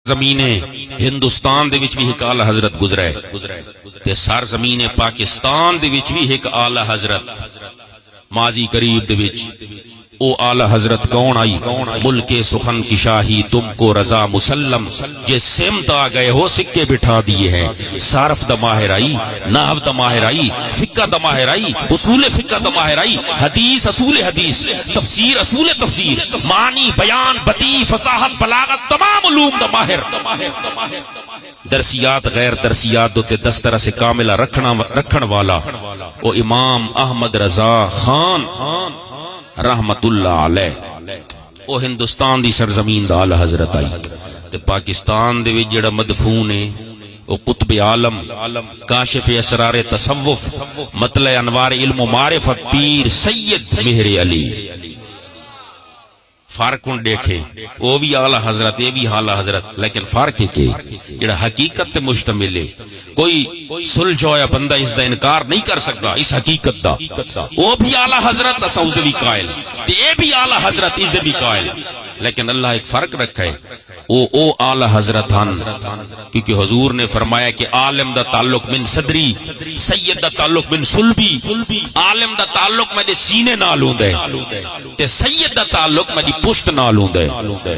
زمین ہندوستان دے وچ بھی ایک اعلی حضرت گزرا ہے تے سر زمین پاکستان دے وچ بھی ایک اعلی حضرت ماضی قریب دے وچ او اعلی حضرت کون آئی؟ ملک سخن کی شاہی تم کو رضا مسلم جے سمت آ گئے ہو سکے بٹھا دیے ہیں صارف دا ماہر آئی نحو دا ماہر آئی فقہ دا ماہر آئی اصول فقہ دا ماہر آئی حدیث اصول حدیث تفسیر اصول تفسیر معنی بیان بدیع فصاحت بلاغت تمام علوم دا ماہر درسیات غیر درسیات دوتے 10 طرح سے کاملہ رکھن والا او امام احمد رضا خان رحمت اللہ علیہ او ہندوستان دی سرزمین دا اعلی حضرت آئی تے پاکستان دے وچ جڑا مدفون ہے او قطب عالم کاشف اسرار تصوف مطلع انوار علم و معرفت پیر سید مہر علی فرق ان دیکھے وہ بھی اعلی حضرت یہ بھی اعلی حضرت لیکن فرق ہے کہ جڑا حقیقت تے مشتمل ہے کوئی سلجھویا بندہ اس دا انکار نہیں کر سکتا اس حقیقت دا وہ بھی اعلی حضرت اسا اس دے بھی قائل تے یہ بھی اعلی حضرت اس دے بھی قائل لیکن اللہ ایک فرق رکھا ہے او اعلی حضرت ہن کیونکہ حضور نے فرمایا کہ عالم دا تعلق من صدری سید دا تعلق من صلبی عالم دا تعلق میں دے سینے نال ہوندا ہے تے سید دا تعلق میں دی پشت نال ہوندا ہے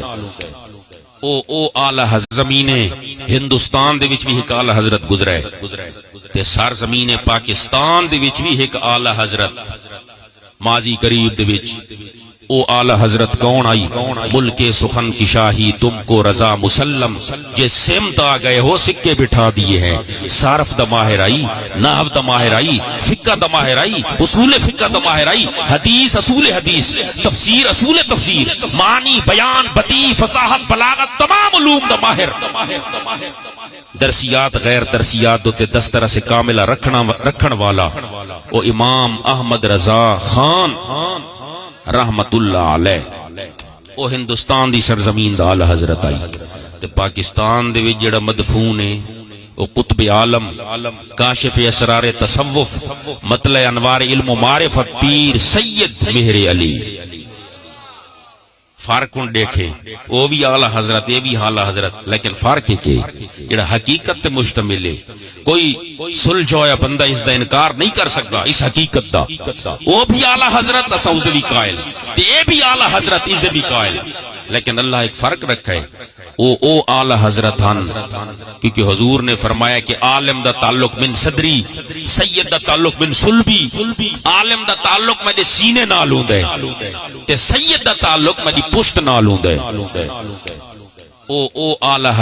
او اعلی حضرت زمین ہندوستان دے وچ بھی ایک اعلی حضرت گزرا ہے تے سر زمین پاکستان دے وچ بھی ایک اعلی حضرت ماضی قریب دے وچ او اعلی حضرت کون آئی؟ ملک سخن کی شاہی تم کو رضا مسلم جے سمت آ گئے ہو سکے بٹھا دیے ہیں صارف دا ماہر آئی نحو دا ماہر آئی فقہ دا ماہر آئی اصول فقہ دا ماہر آئی حدیث اصول حدیث تفسیر اصول تفسیر معنی بیان بدیع فصاحت بلاغت تمام علوم دا ماہر درسیات غیر درسیات دوتے 10 طرح سے کاملہ رکھن والا او امام احمد رضا خان رحمت اللہ علیہ او ہندوستان دی سرزمین دا اعلی حضرت آئی تے پاکستان دے وچ جڑا مدفون ہے او قطب عالم کاشف اسرار تصوف مطلع انوار علم و معرفت پیر سید مہر علی فرق ان دیکھے وہ بھی اعلی حضرت یہ بھی اعلی حضرت لیکن فرق ہے کہ جڑا حقیقت تے مشتمل ہے کوئی سلجھویا بندہ اس دا انکار نہیں کر سکتا اس حقیقت دا وہ بھی اعلی حضرت اسا اس دے بھی قائل تے یہ بھی اعلی حضرت اس دے بھی قائل لیکن اللہ ایک فرق رکھا ہے او اعلی حضرت ہن کیونکہ حضور نے فرمایا کہ عالم دا تعلق من صدری سید دا تعلق من صلبی عالم دا تعلق میں دے سینے نال ہوندا ہے تے سید دا تعلق میں دی پشت نال ہوندا ہے او اعلی